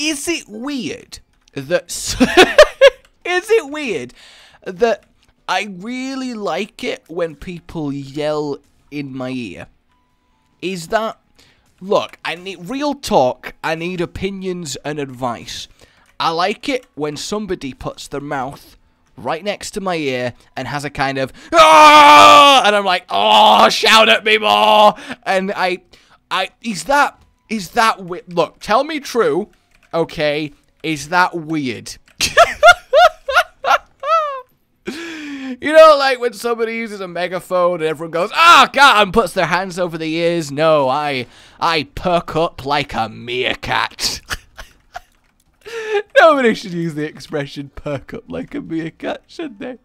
is it weird that is it weird that I really like it when people yell in my ear? Is that... Look, I need real talk. I need opinions and advice. I like it when somebody puts their mouth right next to my ear and has a kind of "Ah!" and I'm like, "Oh, shout at me more!" And is that look, tell me true, okay? Is that weird? You know, like when somebody uses a megaphone and everyone goes, "Oh, God," and puts their hands over the ears. No, I perk up like a meerkat. Nobody should use the expression perk up like a meerkat, should they?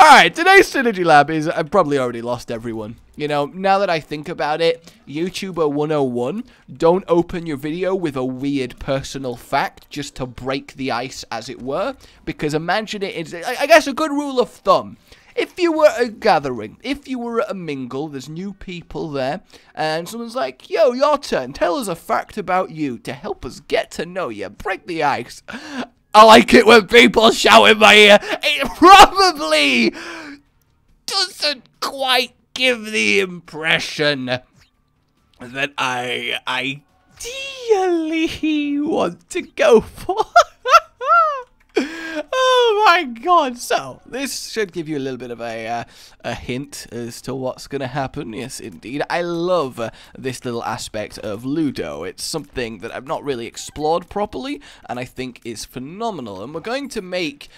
Alright, today's Synergy Lab is... I've probably already lost everyone. You know, now that I think about it, YouTuber 101, don't open your video with a weird personal fact just to break the ice, as it were. Because imagine it is... I guess a good rule of thumb. If you were at a gathering, if you were at a mingle, there's new people there, and someone's like, "Yo, your turn, tell us a fact about you to help us get to know you, break the ice." I like it when people shout in my ear. It probably doesn't quite give the impression that I ideally want to go for. Oh my god, so this should give you a little bit of a hint as to what's going to happen. Yes, indeed. I love this little aspect of Ludo. It's something that I've not really explored properly, and I think is phenomenal. And we're going to make...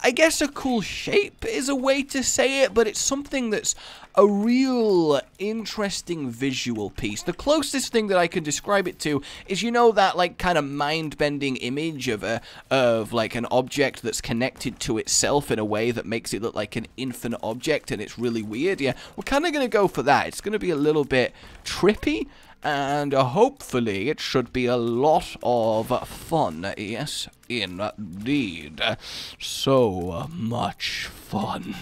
I guess a cool shape is a way to say it, but it's something that's a real interesting visual piece. The closest thing that I can describe it to is, you know, that like kind of mind-bending image of like an object that's connected to itself in a way that makes it look like an infinite object, and it's really weird. Yeah, we're kind of going to go for that. It's going to be a little bit trippy. And hopefully it should be a lot of fun. Yes, indeed. So much fun.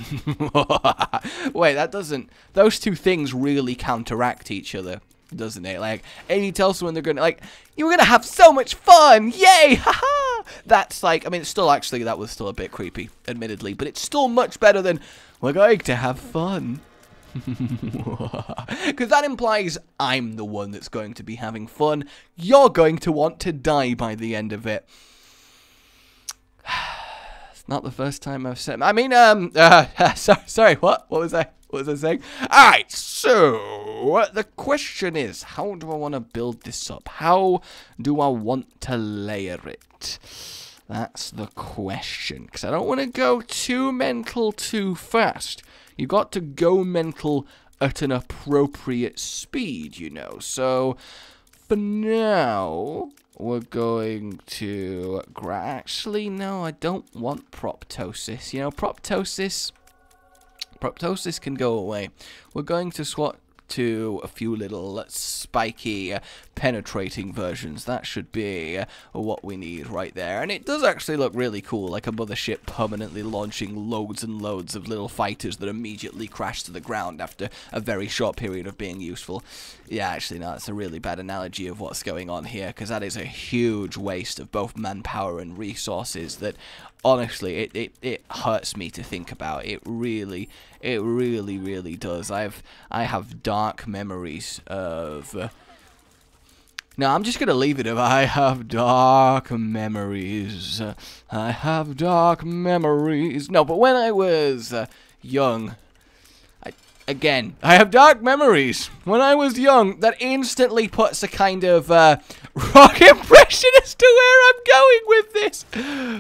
Wait, that doesn't... Those two things really counteract each other, doesn't it? Like, and you tell someone they're going to, like, "You're going to have so much fun! Yay! Haha!" That's like... I mean, it's still actually... That was still a bit creepy, admittedly. But it's still much better than, "We're going to have fun." Because that implies I'm the one that's going to be having fun. You're going to want to die by the end of it. It's not the first time I've said... I mean, sorry, what? What was I saying? Alright, so the question is, how do I want to build this up? How do I want to layer it? That's the question. Because I don't want to go too mental too fast. You got to go mental at an appropriate speed, you know. So, for now, we're going to... Actually, no, I don't want proptosis. You know, proptosis can go away. We're going to swap to a few little spiky penetrating versions. That should be what we need right there. And it does actually look really cool, like a mothership permanently launching loads and loads of little fighters that immediately crash to the ground after a very short period of being useful. Yeah, actually, no, that's a really bad analogy of what's going on here, because that is a huge waste of both manpower and resources that, honestly, it hurts me to think about. It really does. I have dark memories of... No, I'm just gonna leave it if I have dark memories. I have dark memories. No, but when I was young... Again, I have dark memories. When I was young, that instantly puts a kind of wrong impression as to where I'm going with this.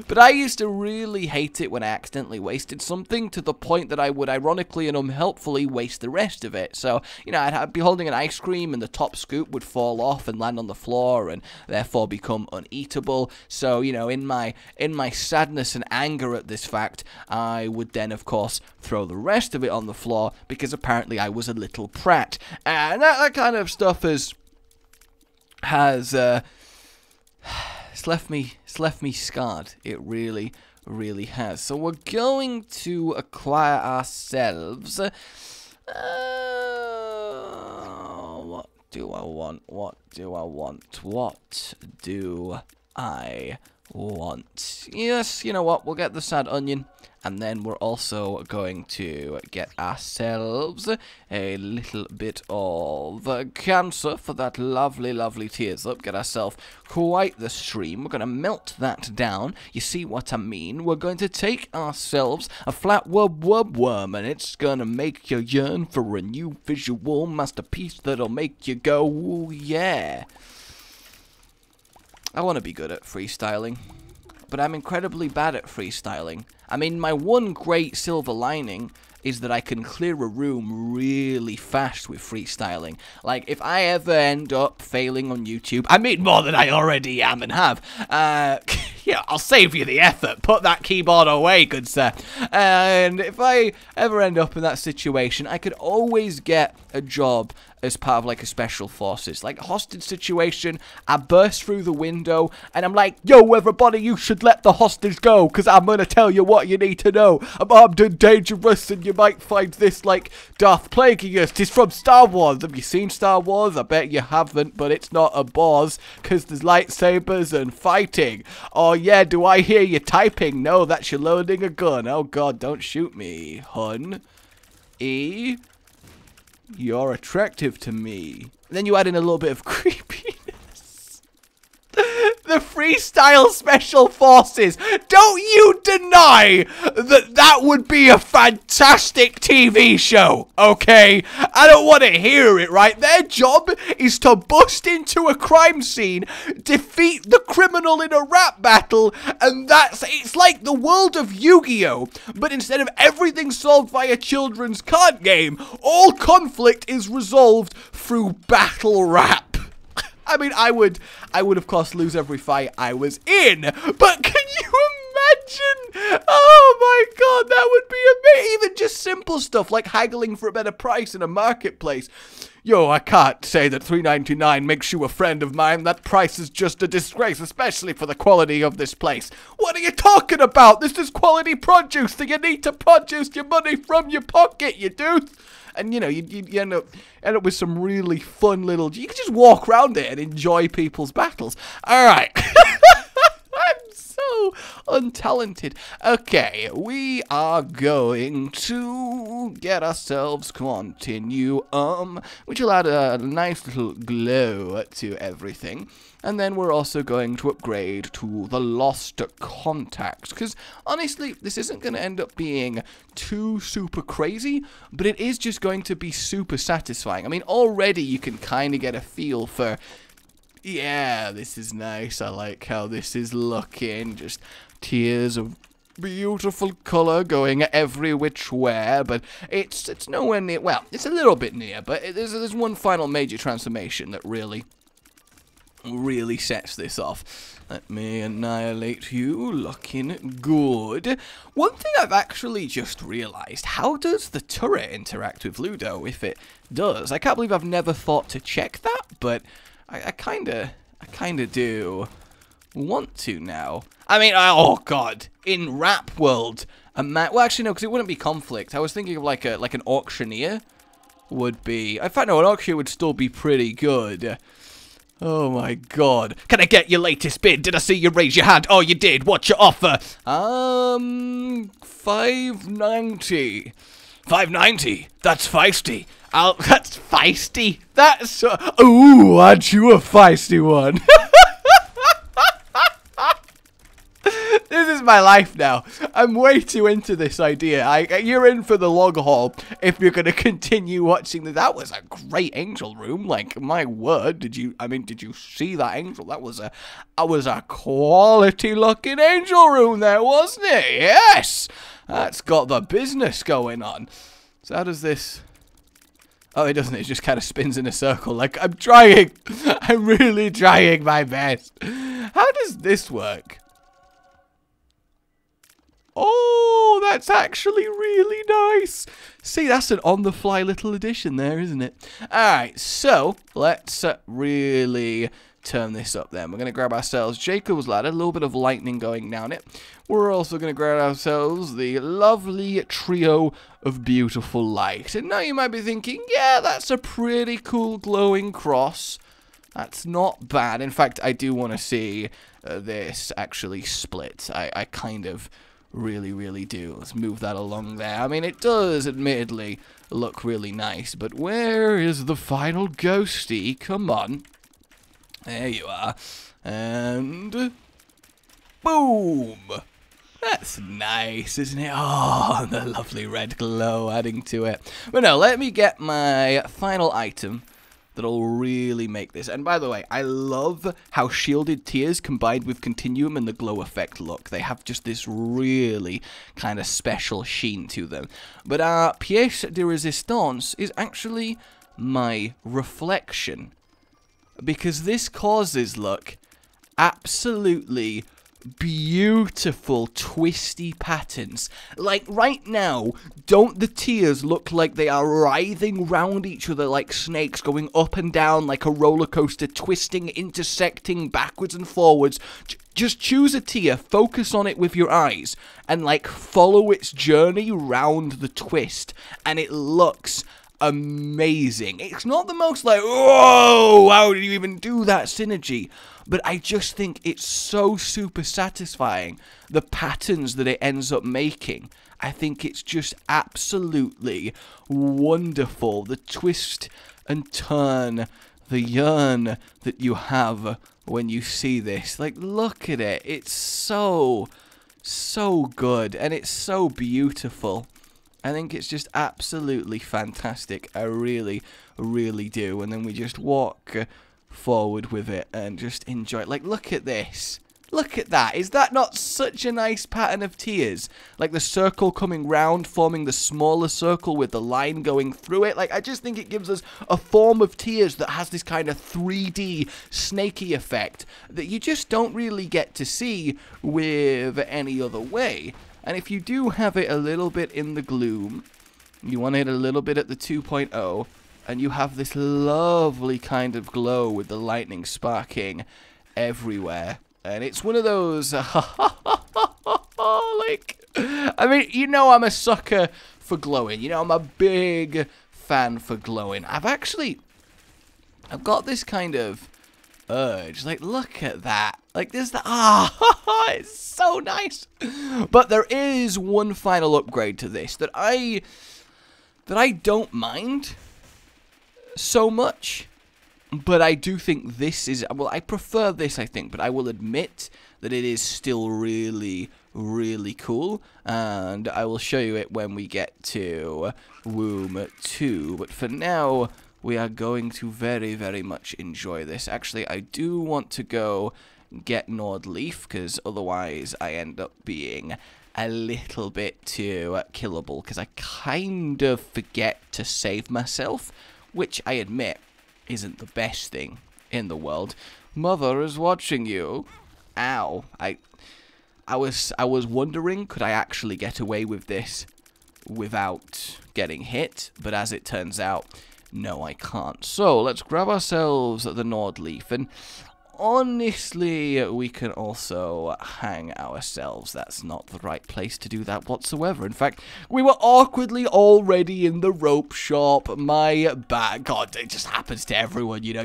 But I used to really hate it when I accidentally wasted something, to the point that I would ironically and unhelpfully waste the rest of it. So, you know, I'd be holding an ice cream and the top scoop would fall off and land on the floor and therefore become uneatable. So, you know, in my sadness and anger at this fact, I would then, of course, throw the rest of it on the floor, because apparently I was a little prat. And that kind of stuff has it's left me scarred. It really has. So we're going to acquire ourselves what do I want? I want. Yes, you know what? We'll get the sad onion. And then we're also going to get ourselves a little bit of cancer for that lovely, lovely tears up. Get ourselves quite the stream. We're going to melt that down. You see what I mean? We're going to take ourselves a flat worm, and it's going to make you yearn for a new visual masterpiece that'll make you go, ooh, yeah. I want to be good at freestyling, but I'm incredibly bad at freestyling. I mean, my one great silver lining is that I can clear a room really fast with freestyling. Like, if I ever end up failing on YouTube, I mean more than I already am and have, yeah, I'll save you the effort. Put that keyboard away, good sir. And if I ever end up in that situation, I could always get a job as part of, like, a special forces. Like, a hostage situation, I burst through the window, and I'm like, yo, everybody, you should let the hostage go, because I'm going to tell you what you need to know. I'm armed and dangerous, and you might find this, like, Darth Plagueis. It's from Star Wars. Have you seen Star Wars? I bet you haven't, but it's not a bores, because there's lightsabers and fighting. Oh, yeah, do I hear you typing? No, that's you loading a gun. Oh, God, don't shoot me, hun. You're attractive to me. And then you add in a little bit of creepiness. The freestyle special forces. Don't you deny that that would be a fantastic TV show, okay? I don't want to hear it, right? Their job is to bust into a crime scene, defeat the criminal in a rap battle, and it's like the world of Yu-Gi-Oh! But instead of everything solved via children's card game, all conflict is resolved through battle rap. I mean, I would of course lose every fight I was in, but can you imagine? Oh my God, that would be amazing. Even just simple stuff like haggling for a better price in a marketplace. Yo, I can't say that $3.99 makes you a friend of mine. That price is just a disgrace, especially for the quality of this place. What are you talking about? This is quality produce, so you need to produce your money from your pocket, you dude. And, you know, you end up with some really fun little... You can just walk around it and enjoy people's battles. All right. I'm so untalented. Okay, we are going to get ourselves Continuum, which will add a nice little glow to everything. And then we're also going to upgrade to the Lost Contacts, because honestly, this isn't going to end up being too super crazy, but it is just going to be super satisfying. I mean, already you can kind of get a feel for, yeah, this is nice, I like how this is looking, just tiers of beautiful colour going every which way, but it's nowhere near, well, it's a little bit near, but there's one final major transformation that really sets this off. Let me annihilate you, looking good. One thing I've actually just realised, how does the turret interact with Ludo, if it does? I can't believe I've never thought to check that, but I kinda do want to now. I mean, oh God, in Rap World, well actually no, because it wouldn't be conflict. I was thinking of like an auctioneer would be, in fact no, an auctioneer would still be pretty good. Oh my God. Can I get your latest bid? Did I see you raise your hand? Oh, you did. What's your offer? $5.90. $5.90? That's feisty. That's feisty? That's, ooh, aren't you a feisty one? This is my life now. I'm way too into this idea. You're in for the long haul if you're going to continue watching this. That was a great angel room. Like, my word, did you see that angel? That was a quality looking angel room there, wasn't it? Yes! That's got the business going on. So how does this... Oh, it doesn't. It just kind of spins in a circle. Like, I'm trying. I'm really trying my best. How does this work? Oh, that's actually really nice. See, that's an on-the-fly little addition there, isn't it? Alright, so let's really turn this up then. We're going to grab ourselves Jacob's Ladder, a little bit of lightning going down it. We're also going to grab ourselves the lovely trio of beautiful light. And now you might be thinking, yeah, that's a pretty cool glowing cross. That's not bad. In fact, I do want to see this actually split. I kind of really do. Let's move that along there. I mean, it does admittedly look really nice, but where is the final ghosty? Come on. There you are. And boom! That's nice, isn't it? Oh, the lovely red glow adding to it. But no, let me get my final item that'll really make this. And by the way, I love how shielded tears combined with continuum and the glow effect look. They have just this really kind of special sheen to them. But our pièce de résistance is actually my reflection, because this causes, look, absolutely beautiful twisty patterns. Like right now, don't the tears look like they are writhing round each other like snakes, going up and down like a roller coaster, twisting, intersecting backwards and forwards? Just choose a tear, focus on it with your eyes, and like follow its journey round the twist, and it looks amazing. It's not the most like, whoa, how did you even do that synergy? But I just think it's so super satisfying, the patterns that it ends up making. I think it's just absolutely wonderful. The twist and turn, the yearn that you have when you see this. Like, look at it. It's so good, and it's so beautiful. I think it's just absolutely fantastic. I really do. And then we just walk forward with it and just enjoy it. Like, look at this. Look at that. Is that not such a nice pattern of tears? Like the circle coming round, forming the smaller circle with the line going through it. Like, I just think it gives us a form of tears that has this kind of 3D snaky effect that you just don't really get to see with any other way. And if you do have it a little bit in the gloom, you want it a little bit at the 2.0, and you have this lovely kind of glow with the lightning sparking everywhere. And it's one of those, like, I mean, you know I'm a sucker for glowing. You know, I'm a big fan for glowing. I've got this kind of urge. Like, look at that. Like, there's the, it's so nice. But there is one final upgrade to this that I don't mind so much, but I do think this is, well, I prefer this, I think, but I will admit that it is still really cool, and I will show you it when we get to Womb 2, but for now, we are going to very much enjoy this. Actually, I do want to go get Nordleaf, because otherwise I end up being a little bit too killable, because I kind of forget to save myself, which I admit isn't the best thing in the world. Mother is watching you. Ow. I was wondering, could I actually get away with this without getting hit? But as it turns out, no, I can't. So let's grab ourselves the Nordleaf, and honestly, we can also hang ourselves. That's not the right place to do that whatsoever. In fact, we were awkwardly already in the rope shop. My bad. God, it just happens to everyone, you know.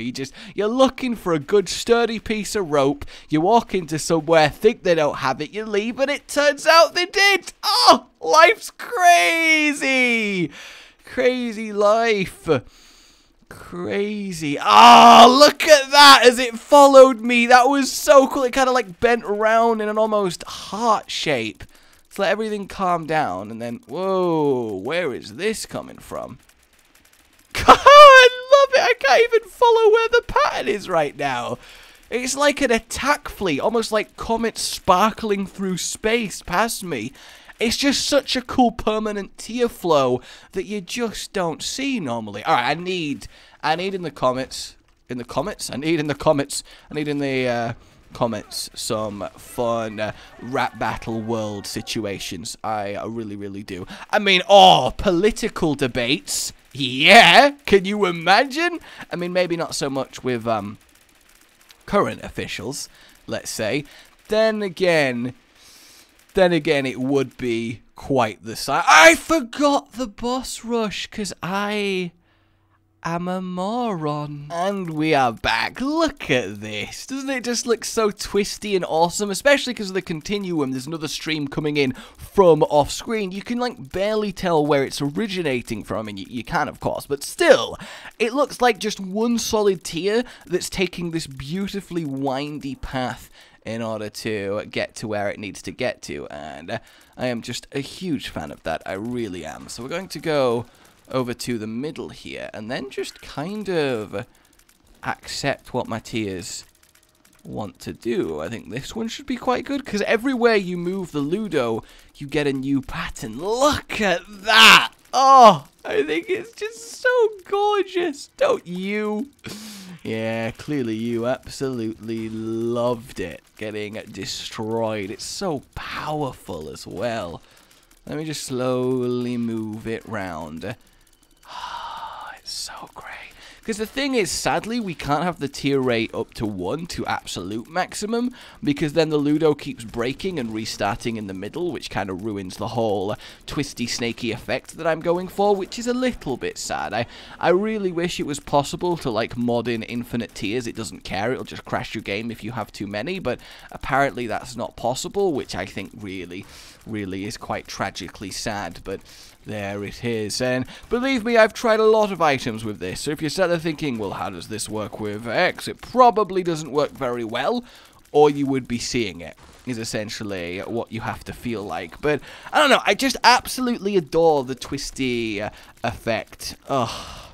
You're looking for a good sturdy piece of rope. You walk into somewhere, think they don't have it, you leave, and it turns out they did. Oh, life's crazy. Crazy life. Crazy. Oh, look at that as it followed me. That was so cool. It kind of like bent around in an almost heart shape. Let's let everything calm down, and then, whoa, where is this coming from? I love it. I can't even follow where the pattern is right now. It's like an attack fleet, almost like comets sparkling through space past me. It's just such a cool permanent tear flow that you just don't see normally. All right, I need in the comments, I need in the comments some fun rap battle world situations. I really do. I mean, political debates. Yeah, can you imagine? I mean, maybe not so much with current officials, let's say. Then again, it would be quite the sight. I forgot the boss rush, because I am a moron. And we are back. Look at this. Doesn't it just look so twisty and awesome? Especially because of the continuum. There's another stream coming in from off screen. You can like barely tell where it's originating from, and you can of course, but still, it looks like just one solid tier that's taking this beautifully windy path in order to get to where it needs to get to, and I am just a huge fan of that. I really am. So we're going to go over to the middle here, and then just kind of accept what my tiers want to do. I think this one should be quite good, because everywhere you move the Ludo, you get a new pattern. Look at that! Oh, I think it's just so gorgeous, don't you? Yeah, clearly you absolutely loved it, getting destroyed. It's so powerful as well. Let me just slowly move it round. It's so great. Because the thing is, sadly, we can't have the tier rate up to 1 to absolute maximum, because then the Ludo keeps breaking and restarting in the middle, which kind of ruins the whole twisty, snaky effect that I'm going for, which is a little bit sad. I really wish it was possible to, like, mod in infinite tiers. It doesn't care. It'll just crash your game if you have too many, but apparently that's not possible, which I think really is quite tragically sad, but there it is. And believe me, I've tried a lot of items with this, so if you're sat there thinking, well, how does this work with X? It probably doesn't work very well, or you would be seeing it, is essentially what you have to feel like. But, I don't know, I just absolutely adore the twisty effect. Oh,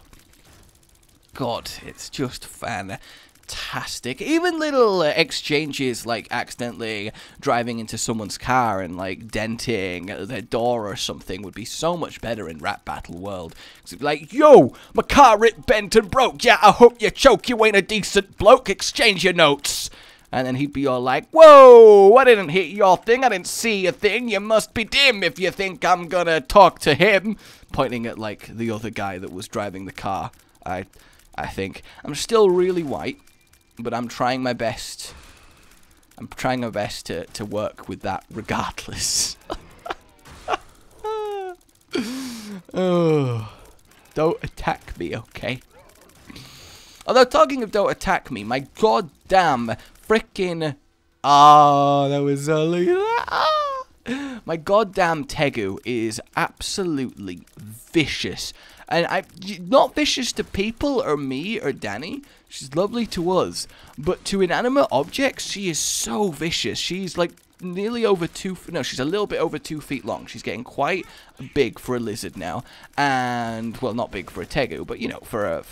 God, it's just fantastic. Even little exchanges like accidentally driving into someone's car and like denting their door or something would be so much better in Rap Battle World. It's like, yo, my car ripped, bent and broke. Yeah, I hope you choke. You ain't a decent bloke. Exchange your notes. And then he'd be all like, whoa, I didn't hit your thing. I didn't see a thing. You must be dim if you think I'm gonna talk to him. Pointing at like the other guy that was driving the car. I think I'm still really white, but I'm trying my best. I'm trying my best to work with that regardless. Oh, don't attack me, okay? Although, talking of don't attack me, my goddamn frickin'... Ah, that was only that. My goddamn Tegu is absolutely vicious. And not vicious to people or me or Danny. She's lovely to us. But to inanimate objects, she is so vicious. She's like nearly over she's a little bit over 2 feet long. She's getting quite big for a lizard now. And, well, not big for a Tegu, but, you know, for a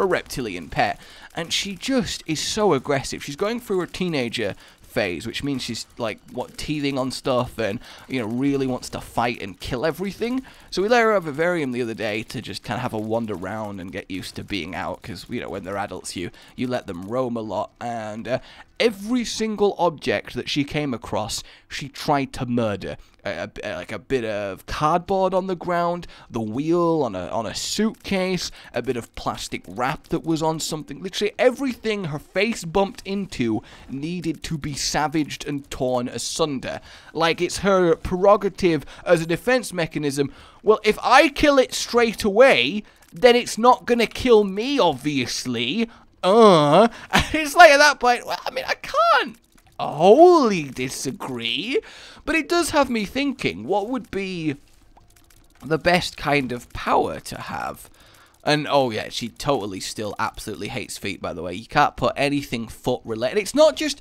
reptilian pet. And she just is so aggressive. She's going through her teenager phase, which means she's like teething on stuff and, you know, really wants to fight and kill everything. So we let her have a vivarium the other day to just kind of have a wander around and get used to being out, because, you know, when they're adults you let them roam a lot. And every single object that she came across, she tried to murder. Like a bit of cardboard on the ground, the wheel on a suitcase, a bit of plastic wrap that was on something. Literally everything her face bumped into needed to be savaged and torn asunder. Like it's her prerogative as a defense mechanism. Well, if I kill it straight away, then it's not gonna kill me, obviously. And it's like at that point, well, I mean, I can't wholly disagree, but it does have me thinking, what would be the best kind of power to have? And, oh yeah, she totally still absolutely hates feet, by the way. You can't put anything foot related. It's not just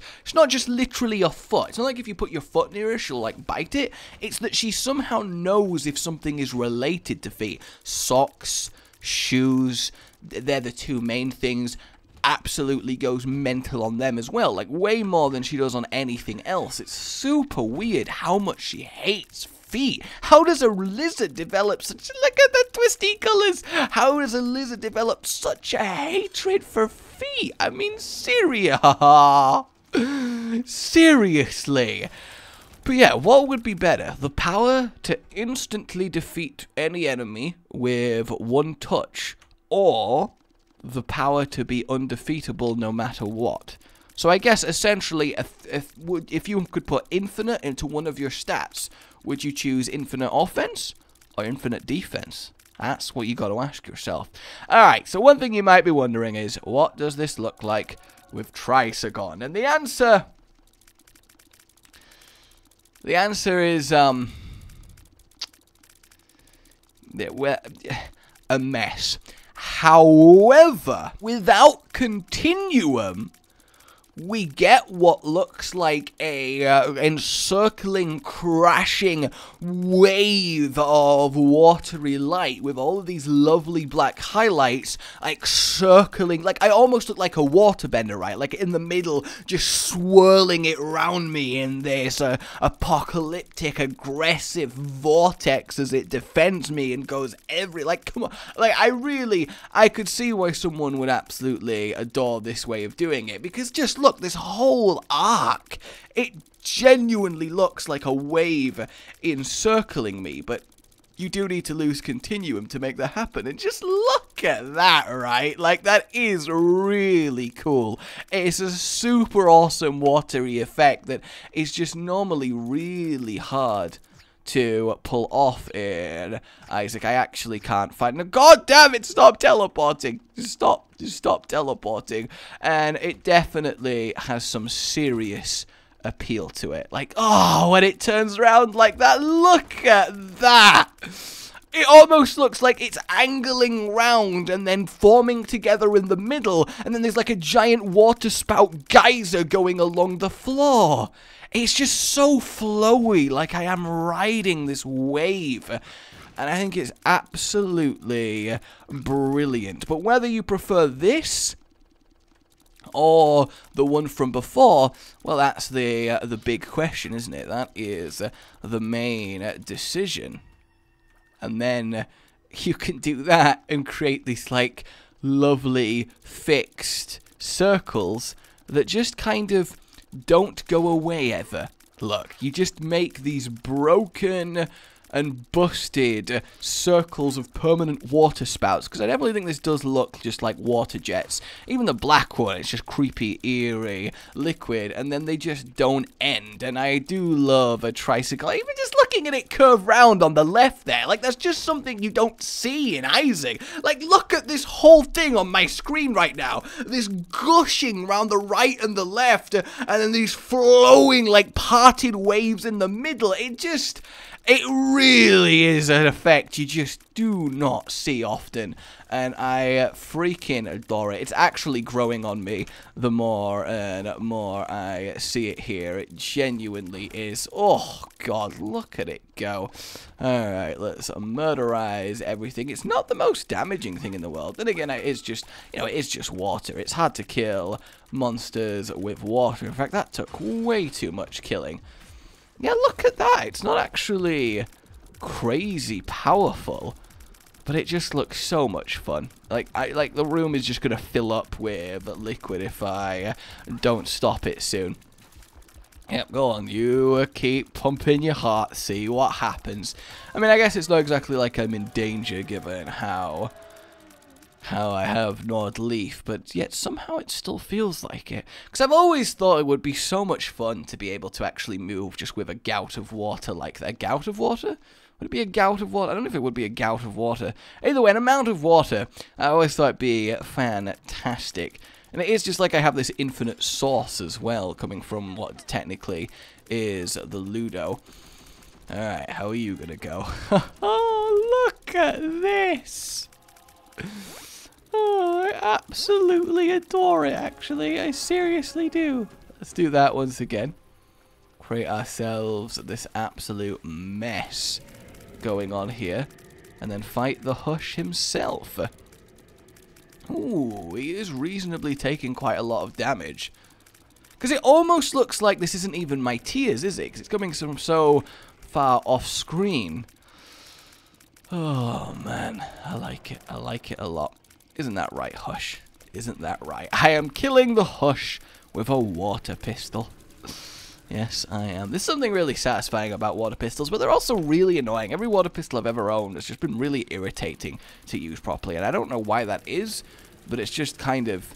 literally a foot. It's not like if you put your foot near her, she'll, like, bite it. It's that she somehow knows if something is related to feet. Socks, shoes, they're the two main things. Absolutely goes mental on them as well, like way more than she does on anything else. It's super weird how much she hates feet. How does a lizard develop such, look at the twisty colors, how does a lizard develop such a hatred for feet? I mean, seriously. But yeah, what would be better? The power to instantly defeat any enemy with one touch, or the power to be undefeatable no matter what? So I guess essentially, if you could put infinite into one of your stats, would you choose infinite offense or infinite defense? That's what you got to ask yourself. Alright, so one thing you might be wondering is, what does this look like with Trisogon? And the answer is, a mess. However, without Continuum, we get what looks like a encircling, crashing wave of watery light with all of these lovely black highlights, like circling, like I almost look like a waterbender, right? Like in the middle, just swirling it around me in this apocalyptic, aggressive vortex as it defends me and goes like, come on, like I could see why someone would absolutely adore this way of doing it, because just look, this whole arc, it genuinely looks like a wave encircling me, but you do need to lose Continuum to make that happen, and just look at that, right? Like, that is really cool. It's a super awesome watery effect that is just normally really hard to pull off in Isaac. I actually can't find... No, God damn it, stop teleporting. Just stop teleporting. And it definitely has some serious appeal to it. Like, oh, when it turns around like that, look at that. It almost looks like it's angling round and then forming together in the middle, and then there's like a giant water spout geyser going along the floor. It's just so flowy, like I am riding this wave. And I think it's absolutely brilliant. But whether you prefer this or the one from before, well, that's the big question, isn't it? That is the main decision. And then you can do that and create these, like, lovely fixed circles that just kind of don't go away ever. Look, you just make these broken and busted circles of permanent water spouts, because I definitely think this does look just like water jets. Even the black one, it's just creepy, eerie, liquid, and then they just don't end. And I do love a tricycle. Even just looking at it curve round on the left there, like, that's just something you don't see in Isaac. Like, look at this whole thing on my screen right now. This gushing round the right and the left, and then these flowing, like, parted waves in the middle. It really is an effect you just do not see often, and I freaking adore it. It's actually growing on me the more and more I see it here. It genuinely is. Oh, God, look at it go. Alright, let's murderize everything. It's not the most damaging thing in the world. Then again, it's just, it's just water. It's hard to kill monsters with water. In fact, that took way too much killing. Yeah, look at that. It's not actually crazy powerful, but it just looks so much fun. Like the room is just going to fill up with liquid if I don't stop it soon. Yep, go on. You keep pumping your heart, see what happens. I mean, I guess it's not exactly like I'm in danger given how I have Nord Leaf, but yet somehow it still feels like it. Because I've always thought it would be so much fun to be able to actually move just with a gout of water like that. A gout of water? Would it be a gout of water? I don't know if it would be a gout of water. Either way, an amount of water, I always thought it'd be fantastic. And it is just like I have this infinite source as well, coming from what technically is the Ludo. Alright, how are you gonna go? Oh, look at this! Oh, I absolutely adore it, actually. I seriously do. Let's do that once again. Create ourselves this absolute mess going on here. And then fight the Hush himself. Ooh, he is reasonably taking quite a lot of damage. Because it almost looks like this isn't even my tears, is it? Because it's coming from so far off screen. Oh, man. I like it. I like it a lot. Isn't that right, Hush? Isn't that right? I am killing the Hush with a water pistol. Yes, I am. There's something really satisfying about water pistols, but they're also really annoying. Every water pistol I've ever owned has just been really irritating to use properly, and I don't know why that is, but it's just kind of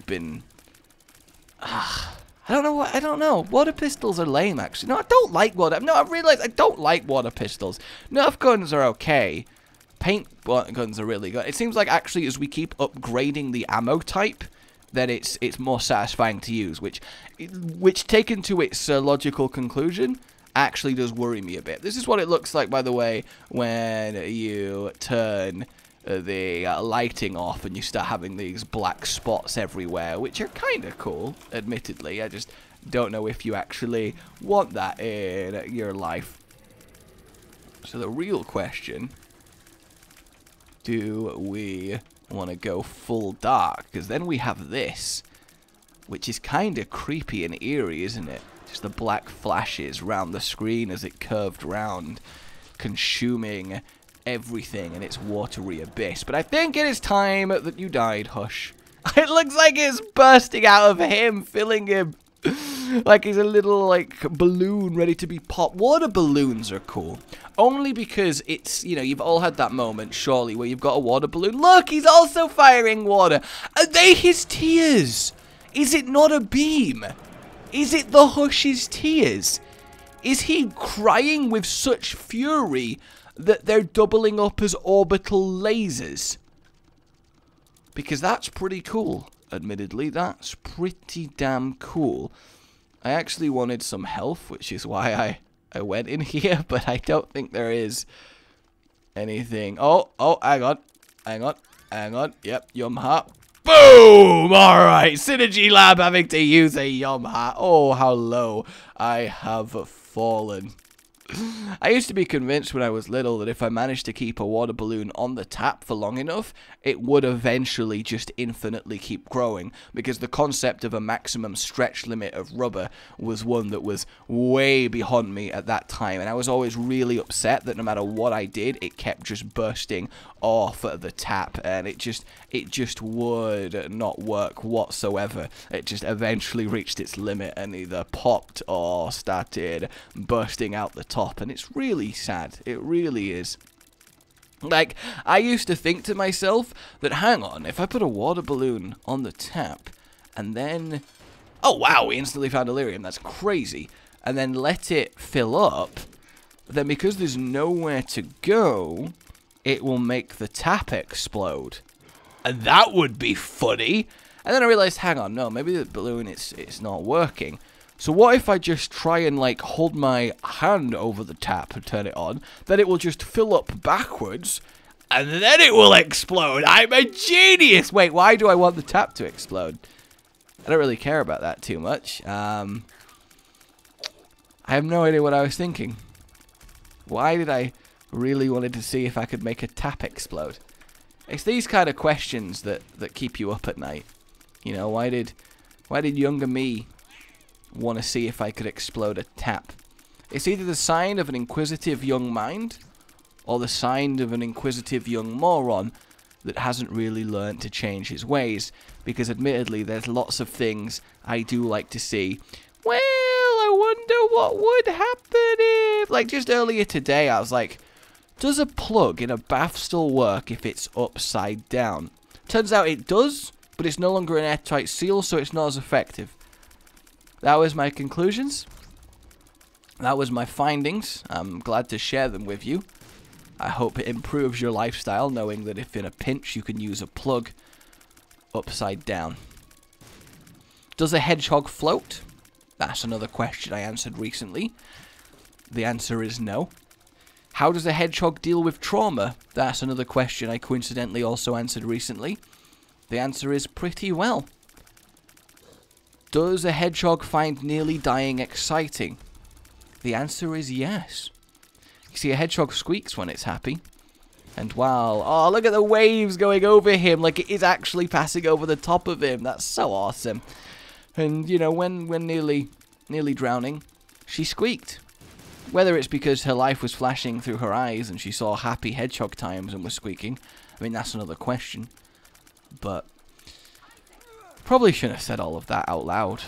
been... I don't know. Water pistols are lame, actually. No, I don't like water... No, I've realized I don't like water pistols. Nerf guns are okay, paint guns are really good. It seems like actually as we keep upgrading the ammo type, then it's more satisfying to use, which taken to its logical conclusion, actually does worry me a bit. This is what it looks like, by the way, when you turn the lighting off and you start having these black spots everywhere, which are kind of cool, admittedly. I just don't know if you actually want that in your life. So the real question, do we want to go full dark? Because then we have this, which is kind of creepy and eerie, isn't it? Just the black flashes round the screen as it curved round, consuming everything in its watery abyss. But I think it is time that you died, Hush. It looks like it's bursting out of him, filling him like he's a little, like, balloon ready to be popped. Water balloons are cool. Only because it's, you know, you've all had that moment, surely, where you've got a water balloon. Look, he's also firing water. Are they his tears? Is it not a beam? Is it the Hush's tears? Is he crying with such fury that they're doubling up as orbital lasers? Because that's pretty cool, admittedly. That's pretty damn cool. I actually wanted some health, which is why I went in here, but I don't think there is anything. Oh, hang on. Yep, Yum Hat. Boom! Alright, Synergy Lab having to use a Yum Hat. Oh, how low I have fallen. I used to be convinced when I was little that if I managed to keep a water balloon on the tap for long enough, it would eventually just infinitely keep growing, because the concept of a maximum stretch limit of rubber was one that was way beyond me at that time, and I was always really upset that no matter what I did, it kept just bursting off the tap, and it just would not work whatsoever. It just eventually reached its limit and either popped or started bursting out the top, and it's really sad. It really is. Like, I used to think to myself that, hang on, if I put a water balloon on the tap and then, oh wow, we instantly found Delirium, that's crazy, and then let it fill up, then because there's nowhere to go, it will make the tap explode. And that would be funny. And then I realized, hang on, no, maybe the balloon, it's not working. So what if I just try and, like, hold my hand over the tap and turn it on, then it will just fill up backwards, and then it will explode. I'm a genius! Wait, why do I want the tap to explode? I don't really care about that too much. I have no idea what I was thinking. Why did I really wanted to see if I could make a tap explode? It's these kind of questions that keep you up at night. You know, why did younger me want to see if I could explode a tap? It's either the sign of an inquisitive young mind or the sign of an inquisitive young moron that hasn't really learned to change his ways, because admittedly there's lots of things I do like to see. Well, I wonder what would happen if, like, just earlier today I was like, does a plug in a bath still work if it's upside down? Turns out it does, but it's no longer an airtight seal, so it's not as effective. That was my conclusions. That was my findings. I'm glad to share them with you. I hope it improves your lifestyle, knowing that if in a pinch you can use a plug upside down. Does a hedgehog float? That's another question I answered recently. The answer is no. How does a hedgehog deal with trauma? That's another question I coincidentally also answered recently. The answer is pretty well. Does a hedgehog find nearly dying exciting? The answer is yes. You see, a hedgehog squeaks when it's happy. And wow, oh, look at the waves going over him, like it is actually passing over the top of him. That's so awesome. And, you know, when nearly drowning, she squeaked. Whether it's because her life was flashing through her eyes and she saw happy hedgehog times and was squeaking, I mean, that's another question. But probably shouldn't have said all of that out loud.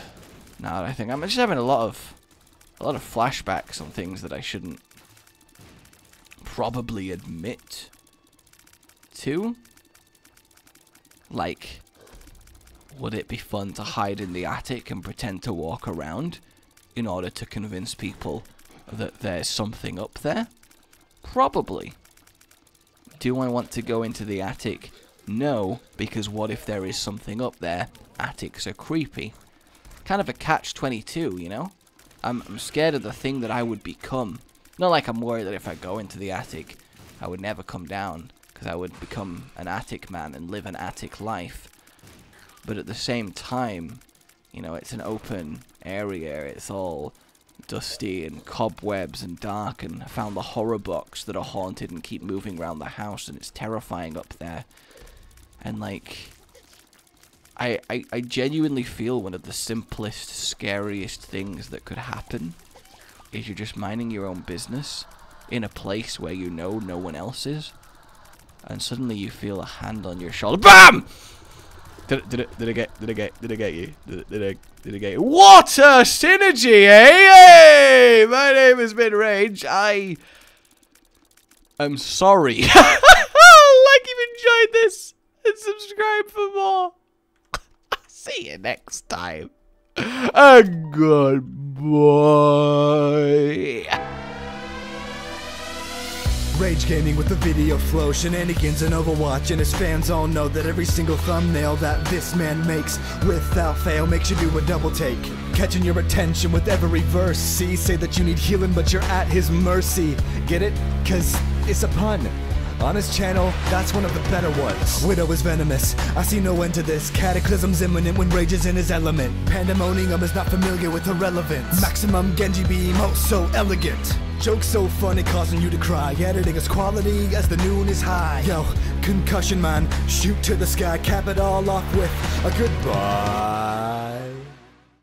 Now I think I'm just having a lot of flashbacks on things that I shouldn't probably admit to. Like, would it be fun to hide in the attic and pretend to walk around in order to convince people that there's something up there? Probably. Do I want to go into the attic? No, because what if there is something up there? Attics are creepy. Kind of a catch-22, you know? I'm scared of the thing that I would become. Not like I'm worried that if I go into the attic, I would never come down, because I would become an attic man and live an attic life. But at the same time, you know, it's an open area, it's all dusty and cobwebs and dark, and I found the horror box that are haunted and keep moving around the house, and it's terrifying up there. And like, I genuinely feel one of the simplest, scariest things that could happen is you're just minding your own business in a place where you know no one else is, and suddenly you feel a hand on your shoulder. BAM! Did I get you? Did I get you? What a synergy, eh? Hey! My name has been Rage. I am sorry. Like you've enjoyed this, and subscribe for more. See you next time. And goodbye. Rage Gaming with the video flow, shenanigans and Overwatch, and his fans all know that every single thumbnail that this man makes without fail makes you do a double take, catching your attention with every verse. See, say that you need healing but you're at his mercy. Get it? Cause it's a pun. On his channel, that's one of the better ones. Widow is venomous, I see no end to this. Cataclysm's imminent when Rage is in his element. Pandemonium is not familiar with irrelevance. Maximum Genji beam, oh so elegant. Jokes so funny, causing you to cry. Editing is quality as the noon is high. Yo, concussion man, shoot to the sky. Cap it all off with a goodbye.